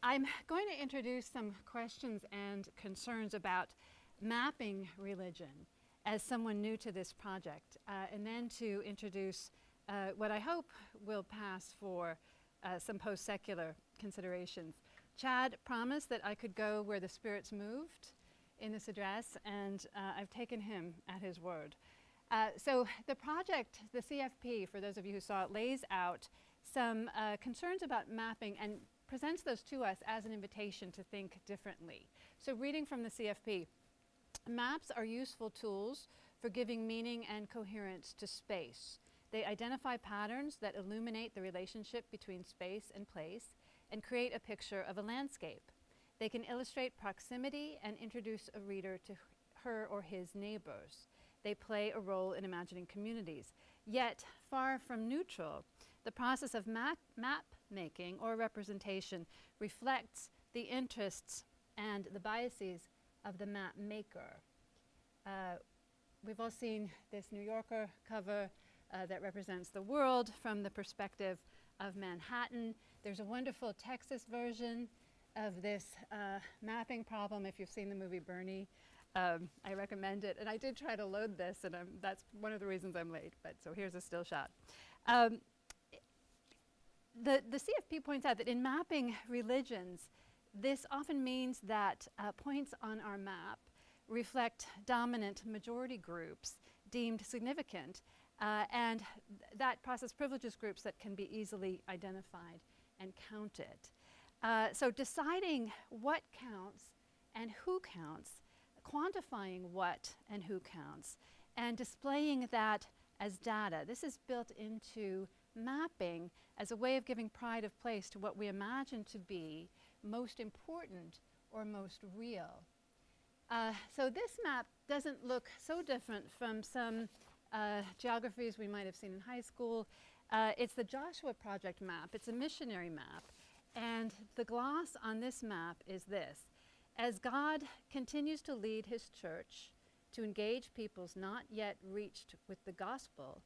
I'm going to introduce some questions and concerns about mapping religion as someone new to this project, and then to introduce what I hope will pass for some post-secular considerations. Chad promised that I could go where the spirits moved in this address, and I've taken him at his word. So the project, the CFP, for those of you who saw it, lays out some concerns about mapping and presents those to us as an invitation to think differently. So reading from the CFP, maps are useful tools for giving meaning and coherence to space. They identify patterns that illuminate the relationship between space and place and create a picture of a landscape. They can illustrate proximity and introduce a reader to her or his neighbors. They play a role in imagining communities. Yet, far from neutral, the process of map making or representation reflects the interests and the biases of the map maker. We've all seen this New Yorker cover that represents the world from the perspective of Manhattan. There's a wonderful Texas version of this mapping problem. If you've seen the movie Bernie, I recommend it. And I did try to load this, and that's one of the reasons I'm late. But so here's a still shot. The CFP points out that in mapping religions, this often means that points on our map reflect dominant majority groups deemed significant, and that process privileges groups that can be easily identified and counted. So deciding what counts and who counts, quantifying what and who counts, and displaying that as data. This is built into mapping as a way of giving pride of place to what we imagine to be most important or most real. So this map doesn't look so different from some geographies we might have seen in high school. It's the Joshua Project map. It's a missionary map. And the gloss on this map is this: as God continues to lead his church to engage peoples not yet reached with the gospel,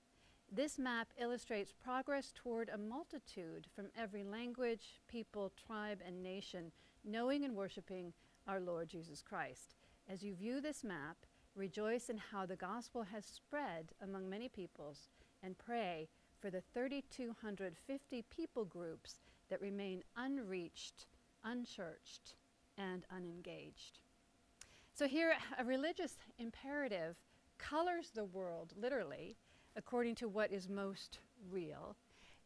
this map illustrates progress toward a multitude from every language, people, tribe, and nation, knowing and worshiping our Lord Jesus Christ. As you view this map, rejoice in how the gospel has spread among many peoples, and pray for the 3,250 people groups that remain unreached, unchurched, and unengaged. So here, a religious imperative colors the world, literally, according to what is most real,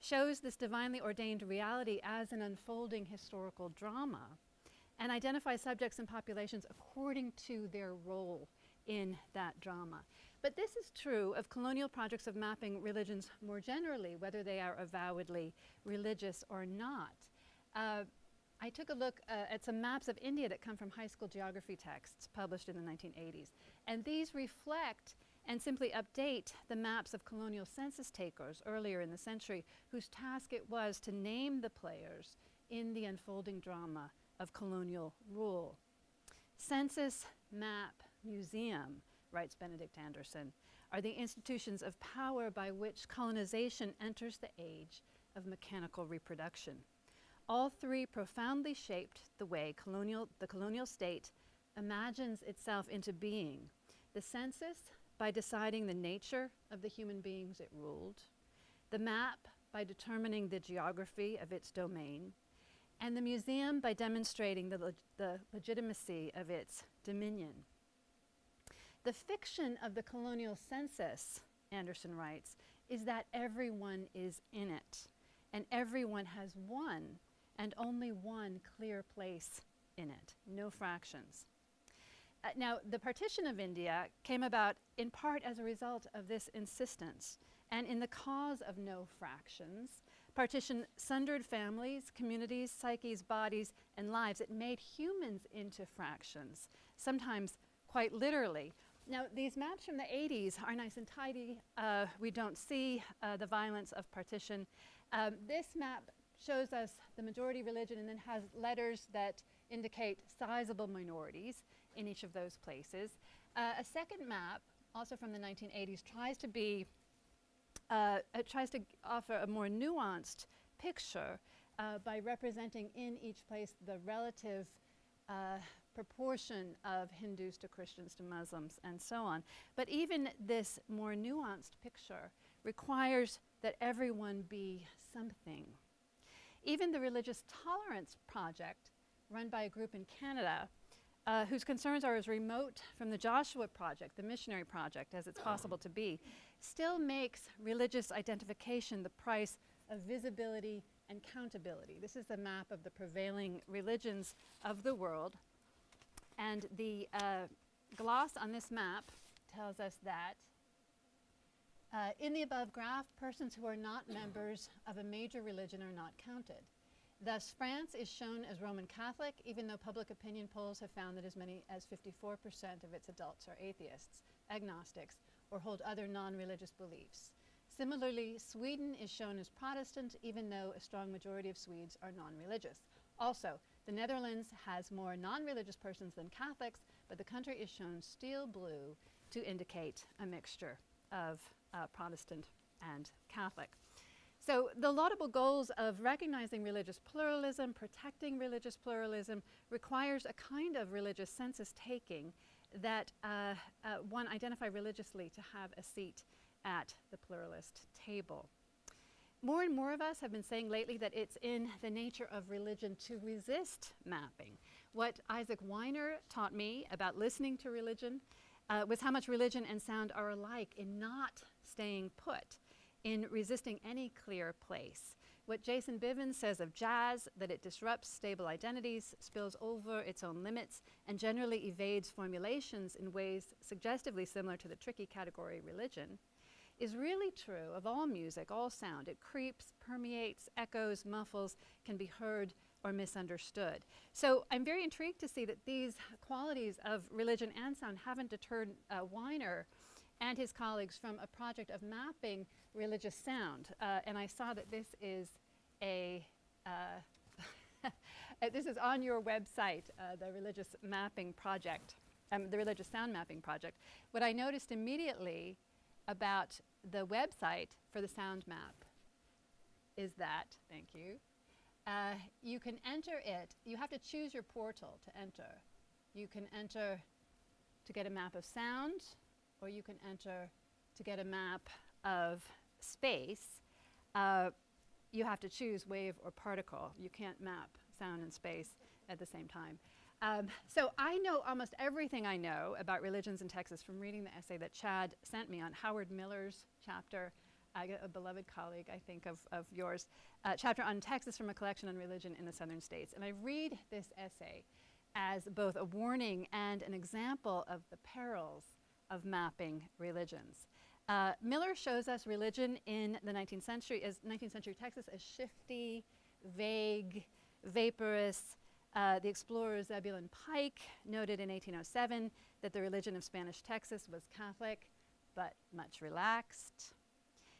shows this divinely ordained reality as an unfolding historical drama, and identifies subjects and populations according to their role in that drama. But this is true of colonial projects of mapping religions more generally, whether they are avowedly religious or not. I took a look at some maps of India that come from high school geography texts published in the 1980s. And these reflect and simply update the maps of colonial census takers earlier in the century, whose task it was to name the players in the unfolding drama of colonial rule. Census, map, museum, writes Benedict Anderson, are the institutions of power by which colonization enters the age of mechanical reproduction. All three profoundly shaped the way the colonial state imagines itself into being. The census, by deciding the nature of the human beings it ruled. The map, by determining the geography of its domain. And the museum, by demonstrating the legitimacy of its dominion. The fiction of the colonial census, Anderson writes, is that everyone is in it, and everyone has one and only one clear place in it, no fractions. Now, the partition of India came about in part as a result of this insistence, and in the cause of no fractions. Partition sundered families, communities, psyches, bodies, and lives. It made humans into fractions, sometimes quite literally. Now, these maps from the 80s are nice and tidy. We don't see the violence of partition. This map shows us the majority religion and then has letters that indicate sizable minorities in each of those places. A second map, also from the 1980s, tries to offer a more nuanced picture by representing in each place the relative proportion of Hindus to Christians to Muslims and so on. But even this more nuanced picture requires that everyone be something. Even the Religious Tolerance Project, run by a group in Canada, whose concerns are as remote from the Joshua Project, the missionary project, as it's possible to be, still makes religious identification the price of visibility and countability. This is a map of the prevailing religions of the world. And the gloss on this map tells us that in the above graph, persons who are not members of a major religion are not counted. Thus, France is shown as Roman Catholic, even though public opinion polls have found that as many as 54% of its adults are atheists, agnostics, or hold other non-religious beliefs. Similarly, Sweden is shown as Protestant, even though a strong majority of Swedes are non-religious. Also, the Netherlands has more non-religious persons than Catholics, but the country is shown steel blue to indicate a mixture of Protestant and Catholic. So the laudable goals of recognizing religious pluralism, protecting religious pluralism, requires a kind of religious census taking that one identify religiously to have a seat at the pluralist table. More and more of us have been saying lately that it's in the nature of religion to resist mapping. What Isaac Weiner taught me about listening to religion was how much religion and sound are alike in not staying put, in resisting any clear place. What Jason Bivens says of jazz, that it disrupts stable identities, spills over its own limits, and generally evades formulations in ways suggestively similar to the tricky category religion, is really true of all music, all sound. It creeps, permeates, echoes, muffles, can be heard or misunderstood. So I'm very intrigued to see that these qualities of religion and sound haven't deterred Weiner and his colleagues from a project of mapping religious sound. And I saw that this is a, this is on your website, the Religious Mapping Project, the Religious Sound Mapping Project. What I noticed immediately about the website for the sound map is that, thank you, you can enter it, you have to choose your portal to enter. You can enter to get a map of sound, or you can enter to get a map of space. You have to choose wave or particle. You can't map sound and space at the same time. So I know almost everything I know about religions in Texas from reading the essay that Chad sent me on Howard Miller's chapter, a beloved colleague, I think, of yours, chapter on Texas from a collection on religion in the southern states. And I read this essay as both a warning and an example of the perils of mapping religions. Miller shows us religion in the 19th century Texas as shifty, vague, vaporous. The explorer Zebulon Pike noted in 1807 that the religion of Spanish Texas was Catholic, but much relaxed.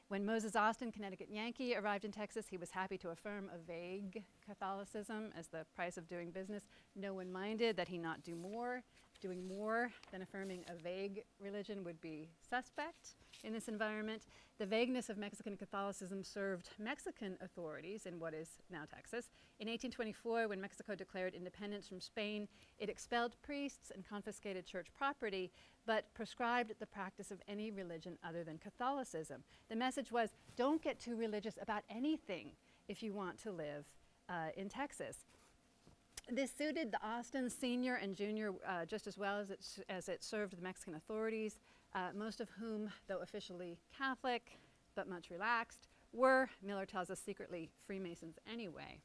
When Moses Austin, Connecticut Yankee, arrived in Texas, he was happy to affirm a vague Catholicism as the price of doing business. No one minded that he not do more. Doing more than affirming a vague religion would be suspect in this environment. The vagueness of Mexican Catholicism served Mexican authorities in what is now Texas. In 1824, when Mexico declared independence from Spain, it expelled priests and confiscated church property, but prescribed the practice of any religion other than Catholicism. The message was, don't get too religious about anything if you want to live in Texas. This suited the Austin senior and junior just as well as it served the Mexican authorities, most of whom, though officially Catholic but much relaxed, were, Miller tells us, secretly Freemasons anyway.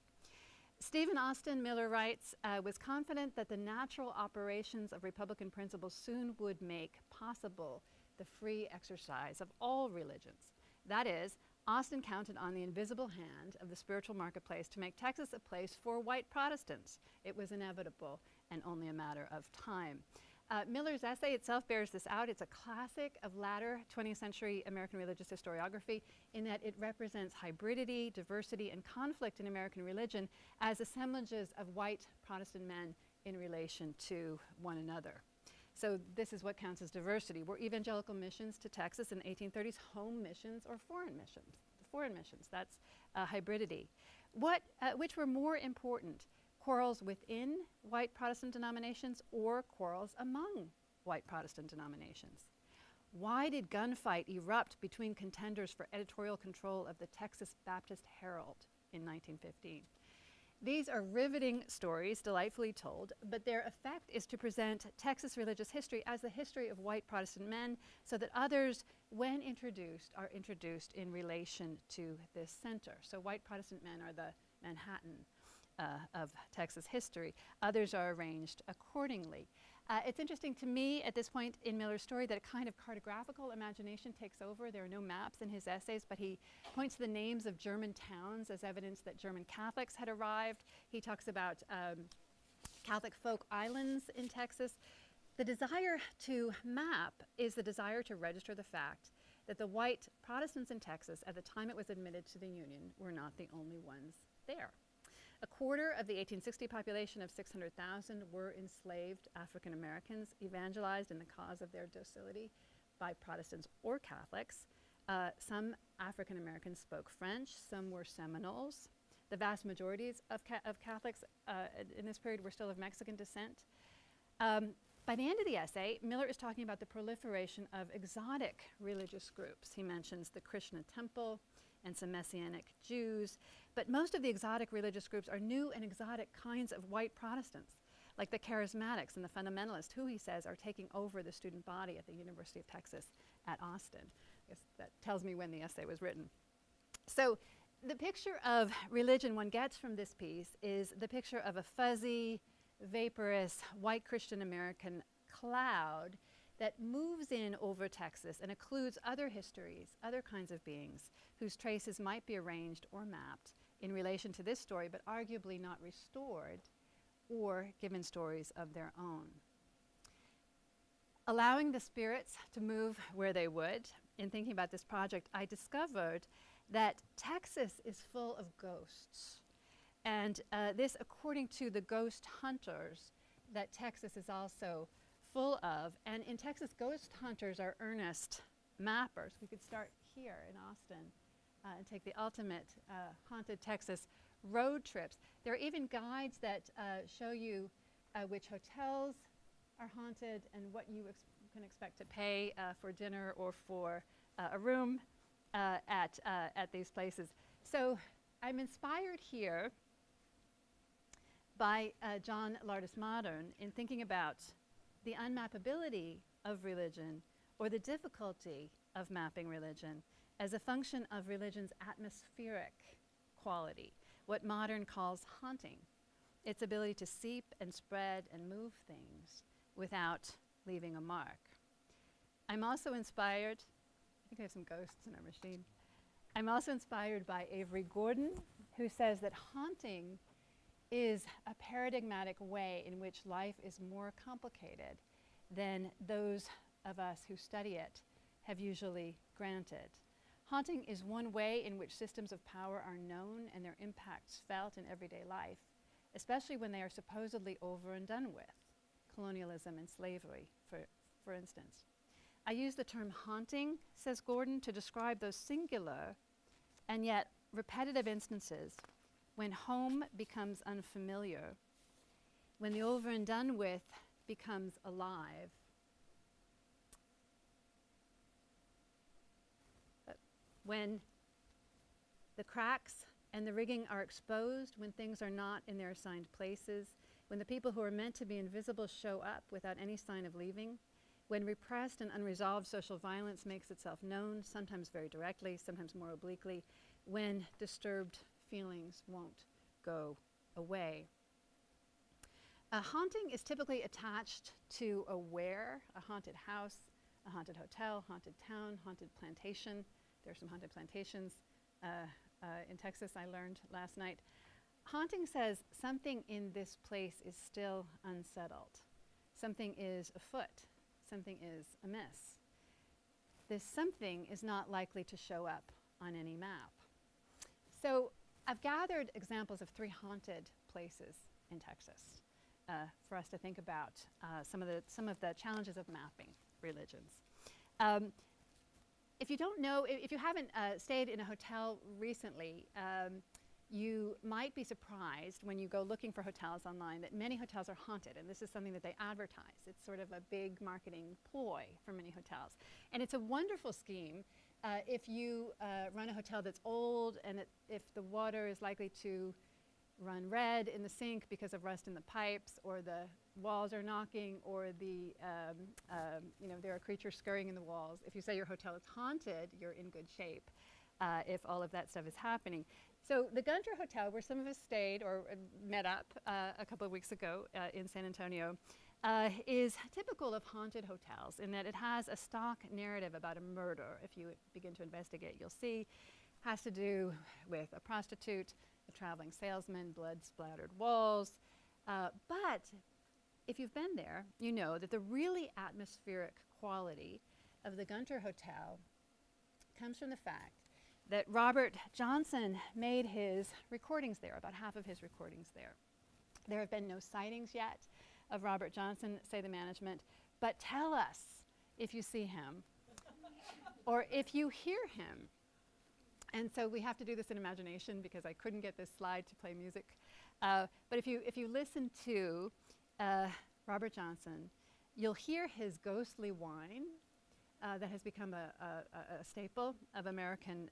Stephen Austin, Miller writes, was confident that the natural operations of Republican principles soon would make possible the free exercise of all religions. That is, Austin counted on the invisible hand of the spiritual marketplace to make Texas a place for white Protestants. It was inevitable and only a matter of time. Miller's essay itself bears this out. It's a classic of latter 20th century American religious historiography in that it represents hybridity, diversity, and conflict in American religion as assemblages of white Protestant men in relation to one another. So this is what counts as diversity. Were evangelical missions to Texas in the 1830s home missions or foreign missions? Foreign missions, that's hybridity. which were more important, quarrels within white Protestant denominations or quarrels among white Protestant denominations? Why did gunfight erupt between contenders for editorial control of the Texas Baptist Herald in 1915? These are riveting stories, delightfully told, but their effect is to present Texas religious history as the history of white Protestant men, so that others, when introduced, are introduced in relation to this center. So white Protestant men are the Manhattan of Texas history. Others are arranged accordingly. It's interesting to me at this point in Miller's story that a kind of cartographical imagination takes over. There are no maps in his essays, but he points to the names of German towns as evidence that German Catholics had arrived. He talks about Catholic folk islands in Texas. The desire to map is the desire to register the fact that the white Protestants in Texas, at the time it was admitted to the Union, were not the only ones there. A quarter of the 1860 population of 600,000 were enslaved African Americans, evangelized in the cause of their docility by Protestants or Catholics. Some African Americans spoke French, some were Seminoles. The vast majorities of Catholics in this period were still of Mexican descent. By the end of the essay, Miller is talking about the proliferation of exotic religious groups. He mentions the Krishna temple and some Messianic Jews, but most of the exotic religious groups are new and exotic kinds of white Protestants, like the Charismatics and the Fundamentalists, who he says are taking over the student body at the University of Texas at Austin. I guess that tells me when the essay was written. So the picture of religion one gets from this piece is the picture of a fuzzy, vaporous, white Christian American cloud that moves in over Texas and occludes other histories, other kinds of beings whose traces might be arranged or mapped in relation to this story, but arguably not restored or given stories of their own. Allowing the spirits to move where they would, in thinking about this project, I discovered that Texas is full of ghosts. And this, according to the ghost hunters, that Texas is also full of. And in Texas, ghost hunters are earnest mappers. We could start here in Austin and take the ultimate haunted Texas road trips. There are even guides that show you which hotels are haunted and what you can expect to pay for dinner or for a room at these places. So I'm inspired here by John Lardis Modern in thinking about the unmappability of religion, or the difficulty of mapping religion, as a function of religion's atmospheric quality, what Modern calls haunting, its ability to seep and spread and move things without leaving a mark. I'm also inspired, I think I have some ghosts in our machine. I'm also inspired by Avery Gordon, who says that haunting is a paradigmatic way in which life is more complicated than those of us who study it have usually granted. Haunting is one way in which systems of power are known and their impacts felt in everyday life, especially when they are supposedly over and done with, colonialism and slavery, for instance. I use the term haunting, says Gordon, to describe those singular and yet repetitive instances when home becomes unfamiliar, when the over and done with becomes alive. When the cracks and the rigging are exposed, when things are not in their assigned places, when the people who are meant to be invisible show up without any sign of leaving, when repressed and unresolved social violence makes itself known, sometimes very directly, sometimes more obliquely, when disturbed feelings won't go away. Haunting is typically attached to a where, a haunted house, a haunted hotel, haunted town, haunted plantation. There are some haunted plantations in Texas, I learned last night. Haunting says something in this place is still unsettled. Something is afoot. Something is amiss. This something is not likely to show up on any map. So I've gathered examples of 3 haunted places in Texas for us to think about some of the challenges of mapping religions. If you don't know, if you haven't stayed in a hotel recently, you might be surprised when you go looking for hotels online that many hotels are haunted, and this is something that they advertise. It's sort of a big marketing ploy for many hotels. And it's a wonderful scheme if you run a hotel that's old and if the water is likely to run red in the sink because of rust in the pipes, or the walls are knocking, or there are creatures scurrying in the walls. If you say your hotel is haunted, you're in good shape if all of that stuff is happening. So the Gunter Hotel, where some of us stayed or met up a couple of weeks ago in San Antonio, is typical of haunted hotels in that it has a stock narrative about a murder. If you begin to investigate, you'll see has to do with a prostitute, a traveling salesman, blood-splattered walls. But if you've been there, you know that the really atmospheric quality of the Gunter Hotel comes from the fact that Robert Johnson made his recordings there, about half of his recordings there. There have been no sightings yet of Robert Johnson, say the management, but tell us if you see him or if you hear him. And so we have to do this in imagination because I couldn't get this slide to play music. But if you listen to Robert Johnson, you'll hear his ghostly whine that has become a staple of American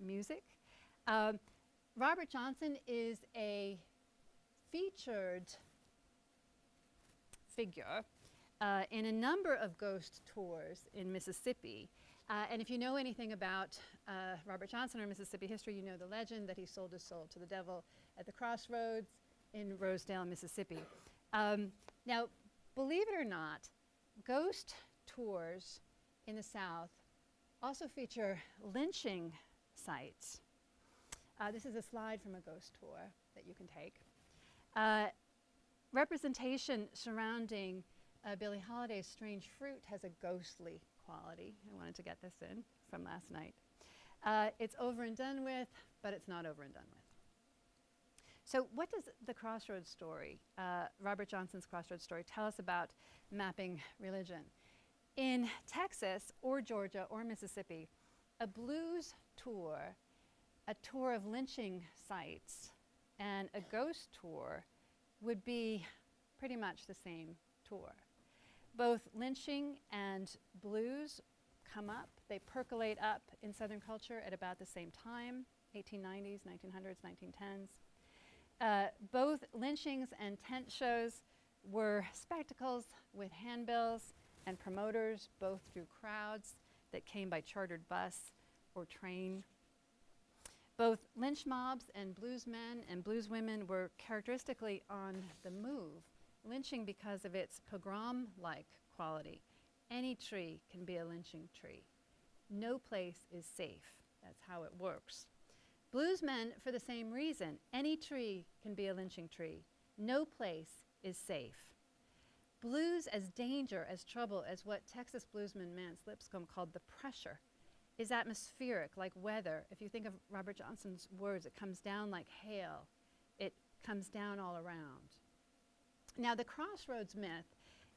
music. Robert Johnson is a featured figure in a number of ghost tours in Mississippi. And if you know anything about Robert Johnson or Mississippi history, you know the legend that he sold his soul to the devil at the crossroads in Rosedale, Mississippi. Now, believe it or not, ghost tours in the South also feature lynching sites. This is a slide from a ghost tour that you can take. Representation surrounding Billie Holiday's Strange Fruit has a ghostly quality. I wanted to get this in from last night. It's over and done with, but it's not over and done with. So what does the Crossroads story, Robert Johnson's Crossroads story, tell us about mapping religion? In Texas or Georgia or Mississippi, a blues tour, a tour of lynching sites, and a ghost tour would be pretty much the same tour. Both lynching and blues come up, they percolate up in Southern culture at about the same time, 1890s, 1900s, 1910s. Both lynchings and tent shows were spectacles with handbills and promoters, both drew crowds that came by chartered bus or train. Both lynch mobs and bluesmen and blueswomen were characteristically on the move, lynching because of its pogrom-like quality. Any tree can be a lynching tree. No place is safe. That's how it works. Bluesmen, for the same reason, any tree can be a lynching tree. No place is safe. Blues as danger, as trouble, as what Texas bluesman Mance Lipscomb called the pressure, is atmospheric, like weather. If you think of Robert Johnson's words, it comes down like hail. It comes down all around. Now, the Crossroads myth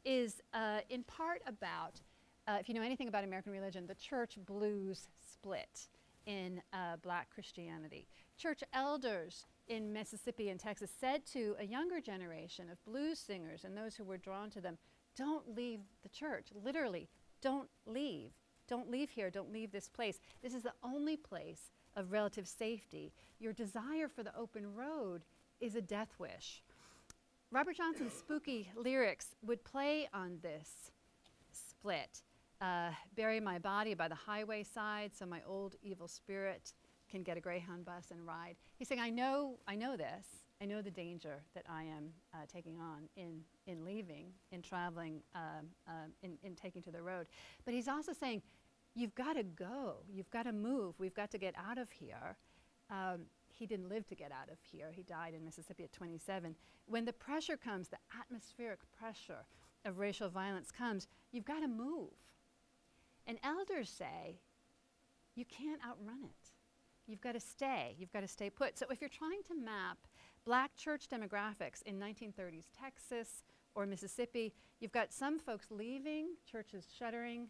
is in part about, if you know anything about American religion, the church blues split in black Christianity. Church elders in Mississippi and Texas said to a younger generation of blues singers and those who were drawn to them, don't leave the church, literally, don't leave. Don't leave here, don't leave this place. This is the only place of relative safety. Your desire for the open road is a death wish. Robert Johnson's spooky lyrics would play on this split. Bury my body by the highway side so my old evil spirit can get a Greyhound bus and ride. He's saying, I know this. I know the danger that I am taking on in leaving, in traveling, in taking to the road. But he's also saying, you've got to go. You've got to move. We've got to get out of here. He didn't live to get out of here. He died in Mississippi at 27. When the pressure comes, the atmospheric pressure of racial violence comes, you've got to move. And elders say, you can't outrun it. You've got to stay. You've got to stay put. So if you're trying to map black church demographics in 1930s Texas or Mississippi, you've got some folks leaving, churches shuttering,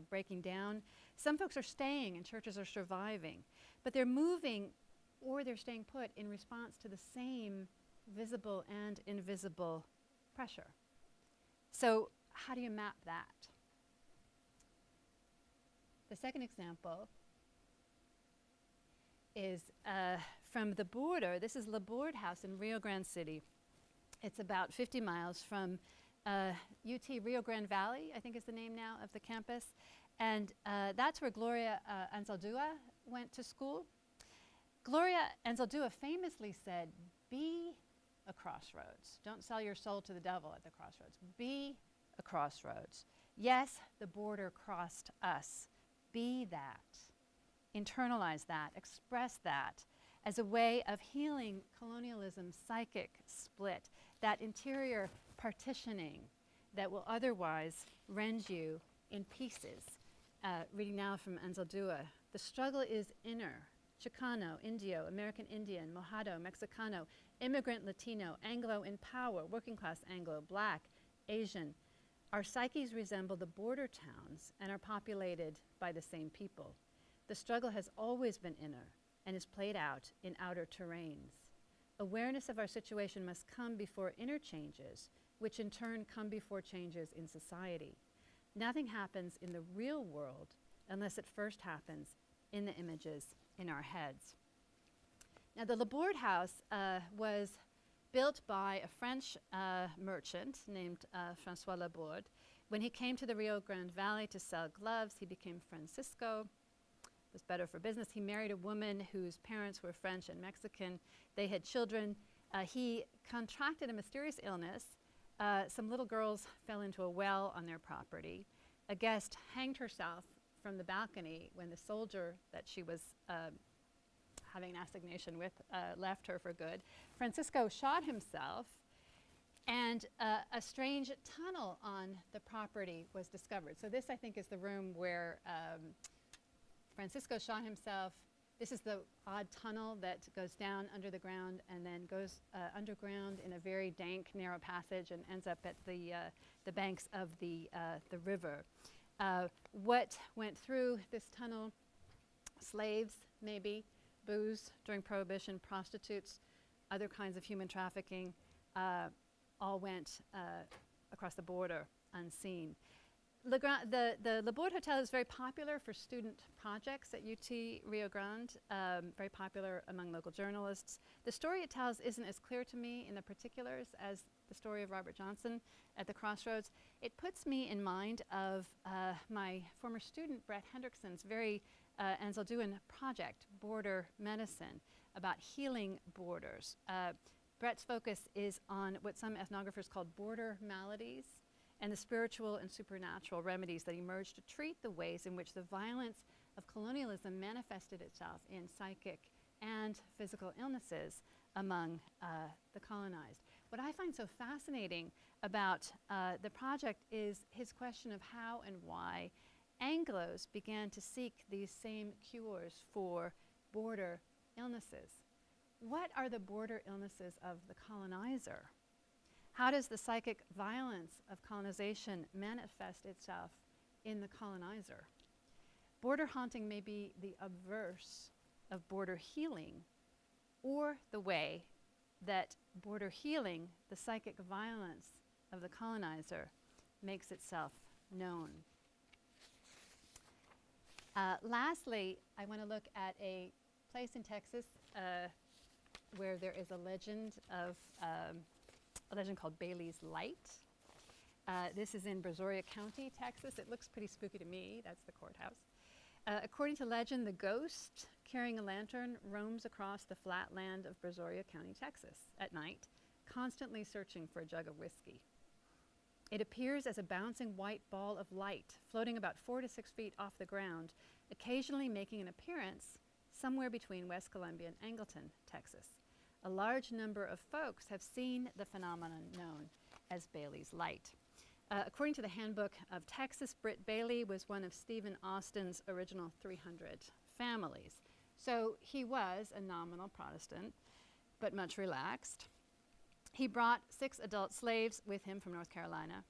breaking down. Some folks are staying and churches are surviving, but they're moving or they're staying put in response to the same visible and invisible pressure. So how do you map that? The second example is from the border. This is Laborde House in Rio Grande City. It's about 50 miles from UT Rio Grande Valley, I think is the name now of the campus. And that's where Gloria Anzaldúa went to school. Gloria Anzaldúa famously said, be a crossroads. Don't sell your soul to the devil at the crossroads. Be a crossroads. Yes, the border crossed us. Be that. Internalize that. Express that as a way of healing colonialism's psychic split, that interior partitioning that will otherwise rend you in pieces. Reading now from Anzaldúa. The struggle is inner. Chicano, Indio, American Indian, Mojado, Mexicano, immigrant Latino, Anglo in power, working class Anglo, Black, Asian. Our psyches resemble the border towns and are populated by the same people. The struggle has always been inner and is played out in outer terrains. Awareness of our situation must come before inner changes, which in turn come before changes in society. Nothing happens in the real world unless it first happens in the images in our heads. Now, the Laborde House was built by a French merchant named François Laborde. When he came to the Rio Grande Valley to sell gloves, he became Francisco. It was better for business. He married a woman whose parents were French and Mexican. They had children. He contracted a mysterious illness. Some little girls fell into a well on their property. A guest hanged herself from the balcony when the soldier that she was having an assignation with left her for good. Francisco shot himself, and a strange tunnel on the property was discovered. So this, I think, is the room where Francisco shot himself. This is the odd tunnel that goes down under the ground and then goes underground in a very dank, narrow passage and ends up at the banks of the river. What went through this tunnel? Slaves, maybe, booze during Prohibition, prostitutes, other kinds of human trafficking, all went across the border unseen. The Laborde Hotel is very popular for student projects at UT Rio Grande, very popular among local journalists. The story it tells isn't as clear to me in the particulars as the story of Robert Johnson at the Crossroads. It puts me in mind of my former student, Brett Hendrickson's very Anzaldúan project, Border Medicine, about healing borders. Brett's focus is on what some ethnographers called border maladies and the spiritual and supernatural remedies that emerged to treat the ways in which the violence of colonialism manifested itself in psychic and physical illnesses among the colonized. What I find so fascinating about the project is his question of how and why Anglos began to seek these same cures for border illnesses. What are the border illnesses of the colonizer? How does the psychic violence of colonization manifest itself in the colonizer? Border haunting may be the obverse of border healing, or the way that border healing, the psychic violence of the colonizer, makes itself known. Lastly, I want to look at a place in Texas where there is a legend called Bailey's Light. This is in Brazoria County, Texas. It looks pretty spooky to me. That's the courthouse. According to legend, the ghost carrying a lantern roams across the flat land of Brazoria County, Texas at night, constantly searching for a jug of whiskey. It appears as a bouncing white ball of light floating about 4 to 6 feet off the ground, occasionally making an appearance somewhere between West Columbia and Angleton, Texas. A large number of folks have seen the phenomenon known as Bailey's Light. According to the Handbook of Texas, Britt Bailey was one of Stephen Austin's original 300 families. So he was a nominal Protestant, but much relaxed. He brought 6 adult slaves with him from North Carolina.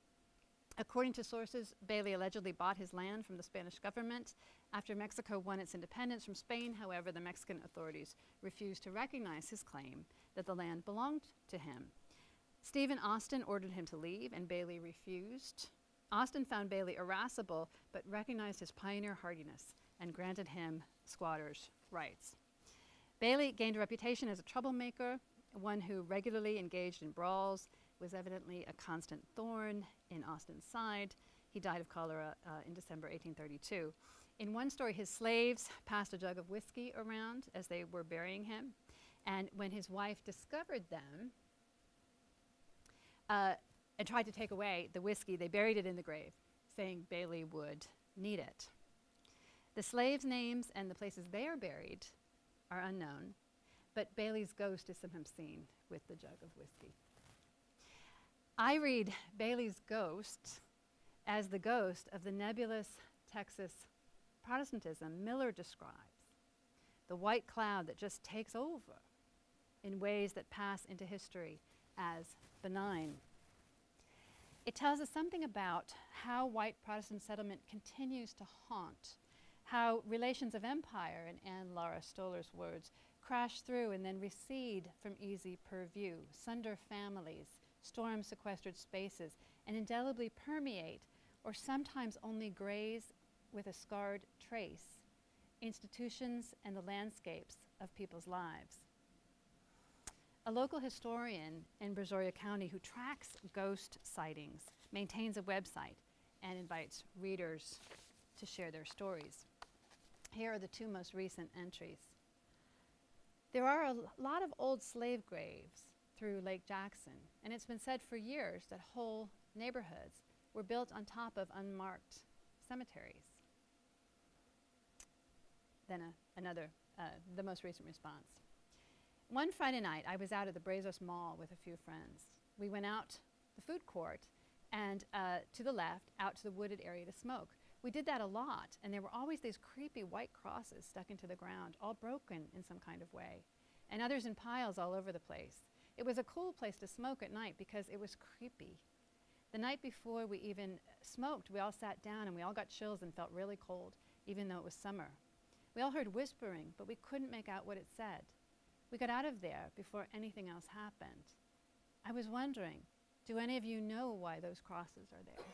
According to sources, Bailey allegedly bought his land from the Spanish government. After Mexico won its independence from Spain, however, the Mexican authorities refused to recognize his claim that the land belonged to him. Stephen Austin ordered him to leave, and Bailey refused. Austin found Bailey irascible, but recognized his pioneer hardiness and granted him squatters' rights. Bailey gained a reputation as a troublemaker, one who regularly engaged in brawls, was evidently a constant thorn in Austin's side. He died of cholera in December 1832. In one story, his slaves passed a jug of whiskey around as they were burying him, and when his wife discovered them and tried to take away the whiskey, they buried it in the grave, saying Bailey would need it. The slaves' names and the places they are buried are unknown, but Bailey's ghost is sometimes seen with the jug of whiskey. I read Bailey's ghost as the ghost of the nebulous Texas Protestantism Miller describes, the white cloud that just takes over in ways that pass into history as benign. It tells us something about how white Protestant settlement continues to haunt, how relations of empire, in Anne Laura Stoller's words, crash through and then recede from easy purview, sunder families, storm sequestered spaces, and indelibly permeate, or sometimes only graze with a scarred trace, institutions and the landscapes of people's lives. A local historian in Brazoria County who tracks ghost sightings maintains a website and invites readers to share their stories. Here are the two most recent entries. There are a lot of old slave graves through Lake Jackson, and it's been said for years that whole neighborhoods were built on top of unmarked cemeteries. Then the most recent response. One Friday night, I was out at the Brazos Mall with a few friends. We went out the food court and to the left, out to the wooded area to smoke. We did that a lot, and there were always these creepy white crosses stuck into the ground, all broken in some kind of way, and others in piles all over the place. It was a cool place to smoke at night because it was creepy. The night before we even smoked, we all sat down and we all got chills and felt really cold, even though it was summer. We all heard whispering, but we couldn't make out what it said. We got out of there before anything else happened. I was wondering, do any of you know why those crosses are there?